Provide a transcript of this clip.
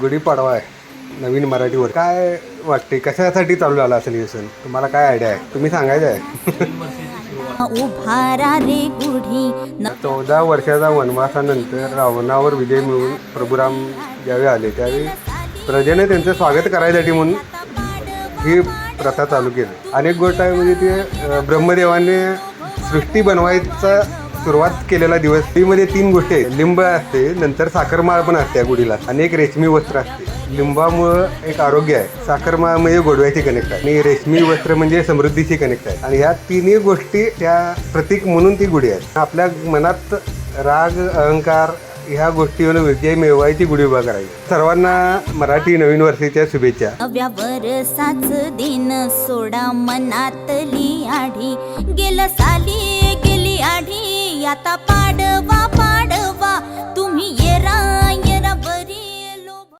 गुढीपाडवा आहे नवीन मराठीवर. काय वाटते कशासाठी चालू झालं असेल हे सण? तुम्हाला काय आयडिया आहे? तुम्ही सांगायचं आहे. उभारा रे गुढी 14 वर्षाचा वनवासानंतर रावणावर विजय मिळवून प्रभुराम ज्यावेळी आले त्यावेळी प्रजेने त्यांचं स्वागत करायसाठी म्हणून ही प्रथा चालू केली. अनेक गोष्ट आहे म्हणजे ते ब्रह्मदेवाने सृष्टी बनवायचा सुरुवात केलेला दिवस. मध्ये 3 गोष्टी आहेत. लिंब असते, नंतर साखरमाळ पण असते गुढीला, आणि एक रेशमी वस्त्र असते. लिंबामुळं एक आरोग्य आहे, साखरमाळ म्हणजे गोडव्याची कनेक्ट आहे, आणि रेशमी वस्त्र म्हणजे समृद्धीशी कनेक्ट आहे. आणि ह्या तिन्ही गोष्टी त्या प्रतीक म्हणून ती गुढी आहे. आपल्या मनात राग अहंकार ह्या गोष्टीवर विजय मिळवायची गुढी उभा करायची. सर्वांना मराठी नवीन वर्षाच्या शुभेच्छा. नव्या वर्षाच दिन सोडा मनातली आढी गेलं साली गेली आढी आता पाडवा पाडवा तुम्ही येरा